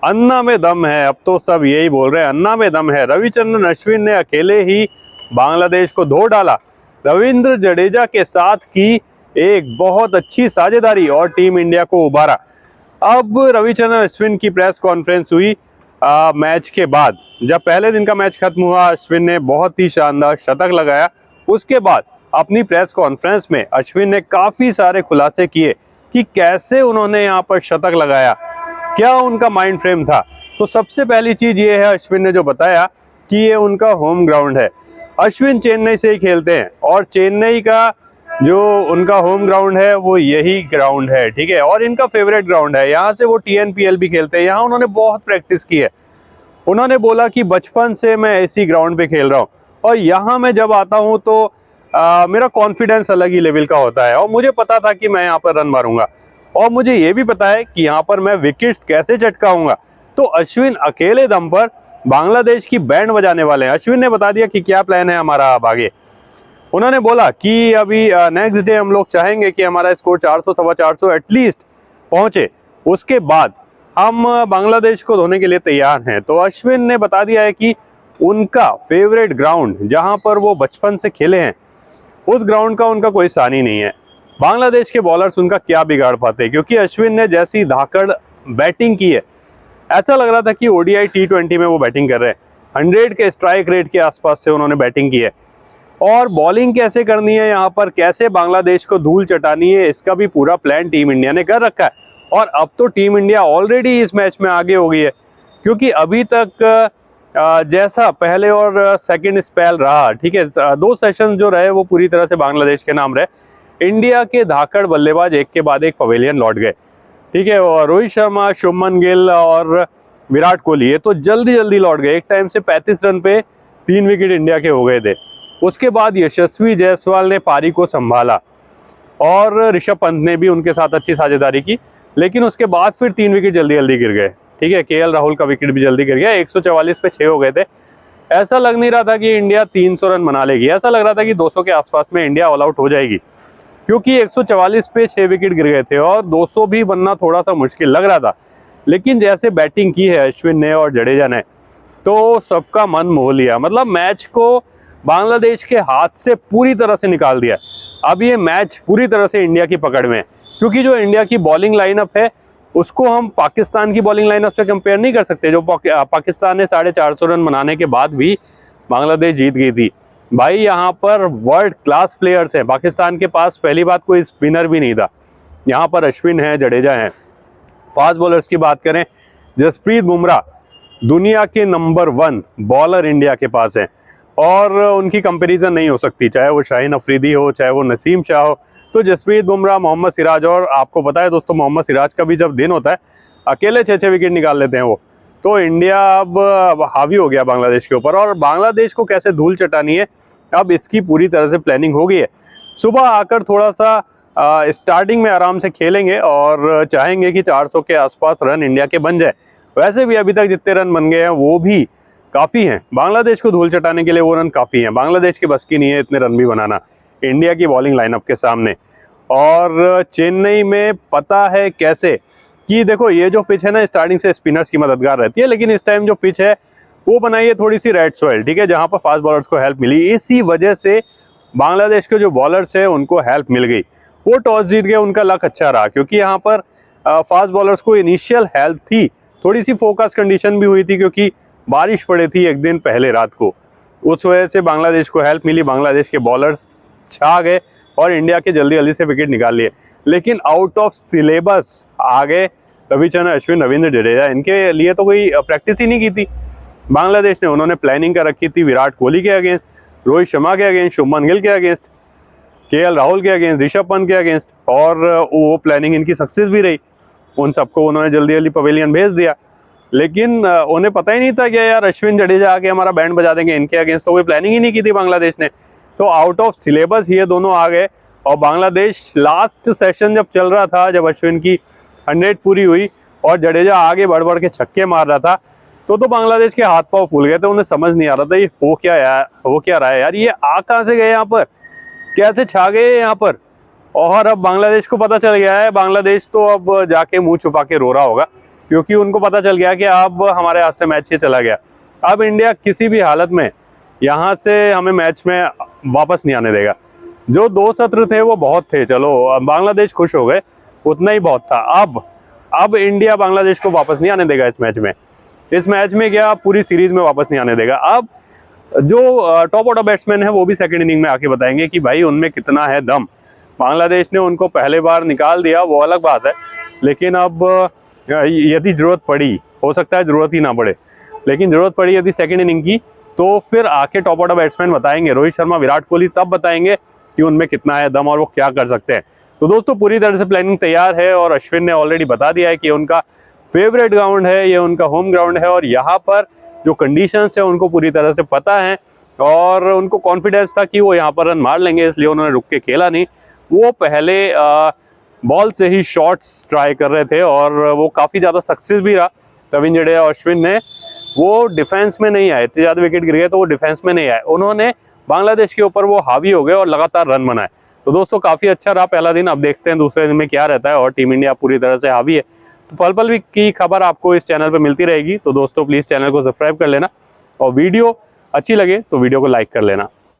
अन्ना में दम है, अब तो सब यही बोल रहे हैं, अन्ना में दम है। रविचंद्रन अश्विन ने अकेले ही बांग्लादेश को धो डाला। रविंद्र जडेजा के साथ की एक बहुत अच्छी साझेदारी और टीम इंडिया को उभारा। अब रविचंद्रन अश्विन की प्रेस कॉन्फ्रेंस हुई मैच के बाद। जब पहले दिन का मैच खत्म हुआ, अश्विन ने बहुत ही शानदार शतक लगाया। उसके बाद अपनी प्रेस कॉन्फ्रेंस में अश्विन ने काफ़ी सारे खुलासे किए कि कैसे उन्होंने यहाँ पर शतक लगाया, क्या उनका माइंड फ्रेम था। तो सबसे पहली चीज़ ये है, अश्विन ने जो बताया कि ये उनका होम ग्राउंड है। अश्विन चेन्नई से ही खेलते हैं और चेन्नई का जो उनका होम ग्राउंड है वो यही ग्राउंड है, ठीक है। और इनका फेवरेट ग्राउंड है, यहाँ से वो TNPL भी खेलते हैं, यहाँ उन्होंने बहुत प्रैक्टिस की है। उन्होंने बोला कि बचपन से मैं इसी ग्राउंड पे खेल रहा हूँ और यहाँ मैं जब आता हूँ तो मेरा कॉन्फिडेंस अलग ही लेवल का होता है और मुझे पता था कि मैं यहाँ पर रन मारूंगा और मुझे ये भी पता है कि यहाँ पर मैं विकेट्स कैसे चटकाऊंगा। तो अश्विन अकेले दम पर बांग्लादेश की बैंड बजाने वाले हैं। अश्विन ने बता दिया कि क्या प्लान है हमारा अब आगे। उन्होंने बोला कि अभी नेक्स्ट डे हम लोग चाहेंगे कि हमारा स्कोर 400 सवा 400 एटलीस्ट पहुंचे, उसके बाद हम बांग्लादेश को धोने के लिए तैयार हैं। तो अश्विन ने बता दिया है कि उनका फेवरेट ग्राउंड जहां पर वो बचपन से खेले हैं, उस ग्राउंड का उनका कोई सानी नहीं है। बांग्लादेश के बॉलर्स उनका क्या बिगाड़ पाते, क्योंकि अश्विन ने जैसी धाकड़ बैटिंग की है, ऐसा लग रहा था कि ODI T20 में वो बैटिंग कर रहे हैं। 100 के स्ट्राइक रेट के आसपास से उन्होंने बैटिंग की है और बॉलिंग कैसे करनी है, यहाँ पर कैसे बांग्लादेश को धूल चटानी है, इसका भी पूरा प्लान टीम इंडिया ने कर रखा है। और अब तो टीम इंडिया ऑलरेडी इस मैच में आगे हो गई है, क्योंकि अभी तक जैसा पहले और सेकंड स्पेल रहा, ठीक है, 2 सेशन जो रहे वो पूरी तरह से बांग्लादेश के नाम रहे। इंडिया के धाकड़ बल्लेबाज एक के बाद एक पवेलियन लौट गए, ठीक है। और रोहित शर्मा, शुभमन गिल और विराट कोहली ये तो जल्दी जल्दी लौट गए। एक टाइम से 35 रन पे 3 विकेट इंडिया के हो गए थे। उसके बाद यशस्वी जायसवाल ने पारी को संभाला और ऋषभ पंत ने भी उनके साथ अच्छी साझेदारी की, लेकिन उसके बाद फिर 3 विकेट जल्दी जल्दी गिर गए, ठीक है। KL राहुल का विकेट भी जल्दी गिर गया, 144 पे 6 हो गए थे। ऐसा लग नहीं रहा था कि इंडिया 300 रन बना लेगी, ऐसा लग रहा था कि 200 के आसपास में इंडिया ऑल आउट हो जाएगी, क्योंकि 144 पे 6 विकेट गिर गए थे और 200 भी बनना थोड़ा सा मुश्किल लग रहा था। लेकिन जैसे बैटिंग की है अश्विन ने और जडेजा ने, तो सबका मन मोह लिया। मतलब मैच को बांग्लादेश के हाथ से पूरी तरह से निकाल दिया। अब ये मैच पूरी तरह से इंडिया की पकड़ में है, क्योंकि जो इंडिया की बॉलिंग लाइनअप है उसको हम पाकिस्तान की बॉलिंग लाइनअप से कंपेयर नहीं कर सकते। जो पाकिस्तान ने 450 रन बनाने के बाद भी बांग्लादेश जीत गई थी। भाई यहाँ पर वर्ल्ड क्लास प्लेयर्स हैं। पाकिस्तान के पास पहली बात कोई स्पिनर भी नहीं था, यहाँ पर अश्विन है, जडेजा है। फास्ट बॉलर्स की बात करें, जसप्रीत बुमराह दुनिया के नंबर 1 बॉलर इंडिया के पास है और उनकी कंपैरिजन नहीं हो सकती, चाहे वो शाहीन अफरीदी हो, चाहे वो नसीम शाह हो। तो जसप्रीत बुमराह, मोहम्मद सिराज, और आपको पता है दोस्तों मोहम्मद सिराज का भी जब दिन होता है अकेले 6-6 विकेट निकाल लेते हैं वो। तो इंडिया अब हावी हो गया बांग्लादेश के ऊपर और बांग्लादेश को कैसे धूल चटानी है अब इसकी पूरी तरह से प्लानिंग हो गई है। सुबह आकर थोड़ा सा स्टार्टिंग में आराम से खेलेंगे और चाहेंगे कि 400 के आसपास रन इंडिया के बन जाए। वैसे भी अभी तक जितने रन बन गए हैं वो भी काफ़ी हैं, बांग्लादेश को धूल चटाने के लिए वो रन काफ़ी हैं। बांग्लादेश की बस की नहीं है इतने रन भी बनाना इंडिया की बॉलिंग लाइनअप के सामने। और चेन्नई में पता है कैसे कि देखो ये जो पिच है ना, स्टार्टिंग से स्पिनर्स की मददगार रहती है, लेकिन इस टाइम जो पिच है वो बनाई है थोड़ी सी रेड सॉइल, ठीक है, जहाँ पर फास्ट बॉलर्स को हेल्प मिली। इसी वजह से बांग्लादेश के जो बॉलर्स हैं उनको हेल्प मिल गई, वो टॉस जीत गए, उनका लक अच्छा रहा, क्योंकि यहाँ पर फास्ट बॉलर्स को इनिशियल हेल्प थी। थोड़ी सी फोकस कंडीशन भी हुई थी क्योंकि बारिश पड़ी थी एक दिन पहले रात को, उस वजह से बांग्लादेश को हेल्प मिली। बांग्लादेश के बॉलर्स छा गए और इंडिया के जल्दी जल्दी से विकेट निकाल लिए। लेकिन आउट ऑफ सिलेबस आ गए रविचंद्रन अश्विन, रविंद्र जडेजा, इनके लिए तो कोई प्रैक्टिस ही नहीं की थी बांग्लादेश ने। उन्होंने प्लानिंग कर रखी थी विराट कोहली के अगेंस्ट, रोहित शर्मा के अगेंस्ट, शुभमन गिल के अगेंस्ट, KL राहुल के अगेंस्ट, ऋषभ पंत के अगेंस्ट, और वो प्लानिंग इनकी सक्सेस भी रही। उन सबको उन्होंने जल्दी जल्दी पवेलियन भेज दिया, लेकिन उन्हें पता ही नहीं था कि यार अश्विन जडेजा आके हमारा बैंड बजा देंगे इनके अगेंस्ट, तो कोई प्लानिंग ही नहीं की थी बांग्लादेश ने। तो आउट ऑफ सिलेबस ये दोनों आ गए और बांग्लादेश लास्ट सेशन जब चल रहा था, जब अश्विन की 100 पूरी हुई और जडेजा आगे बढ़ बढ़ के छक्के मार रहा था, तो बांग्लादेश के हाथ पांव फूल गए थे। उन्हें समझ नहीं आ रहा था ये हो क्या रहा है यार, ये आ कहाँ से गए यहाँ पर, कैसे छा गए यहाँ पर। और अब बांग्लादेश को पता चल गया है, बांग्लादेश तो अब जाके मुंह छुपा के रो रहा होगा क्योंकि उनको पता चल गया कि अब हमारे हाथ से मैच ही चला गया। अब इंडिया किसी भी हालत में यहाँ से हमें मैच में वापस नहीं आने देगा। जो 2 सत्र थे वो बहुत थे, चलो बांग्लादेश खुश हो गए, उतना ही बहुत था। अब इंडिया बांग्लादेश को वापस नहीं आने देगा इस मैच में। इस मैच में क्या, पूरी सीरीज में वापस नहीं आने देगा। अब जो टॉप ऑर्डर बैट्समैन है वो भी सेकंड इनिंग में आके बताएंगे कि भाई उनमें कितना है दम। बांग्लादेश ने उनको पहले बार निकाल दिया, वो अलग बात है, लेकिन अब यदि जरूरत पड़ी, हो सकता है जरूरत ही ना पड़े, लेकिन जरूरत पड़ी यदि सेकंड इनिंग की, तो फिर आके टॉप ऑर्डर बैट्समैन बताएंगे, रोहित शर्मा, विराट कोहली तब बताएंगे कि उनमें कितना है दम और वो क्या कर सकते हैं। तो दोस्तों पूरी तरह से प्लानिंग तैयार है और अश्विन ने ऑलरेडी बता दिया है कि उनका फेवरेट ग्राउंड है, ये उनका होम ग्राउंड है और यहाँ पर जो कंडीशंस है उनको पूरी तरह से पता है और उनको कॉन्फिडेंस था कि वो यहाँ पर रन मार लेंगे, इसलिए उन्होंने रुक के खेला नहीं। वो पहले बॉल से ही शॉट्स ट्राई कर रहे थे और वो काफ़ी ज़्यादा सक्सेस भी रहा। रविंद्र जडेजा और अश्विन ने, वो डिफेंस में नहीं आए, इतने ज़्यादा विकेट गिर गए तो वो डिफेंस में नहीं आए, उन्होंने बांग्लादेश के ऊपर वो हावी हो गए और लगातार रन बनाए। तो दोस्तों काफ़ी अच्छा रहा पहला दिन। अब देखते हैं दूसरे दिन में क्या रहता है और टीम इंडिया पूरी तरह से हावी है। तो पल पल की खबर आपको इस चैनल पर मिलती रहेगी। तो दोस्तों प्लीज़ चैनल को सब्सक्राइब कर लेना और वीडियो अच्छी लगे तो वीडियो को लाइक कर लेना।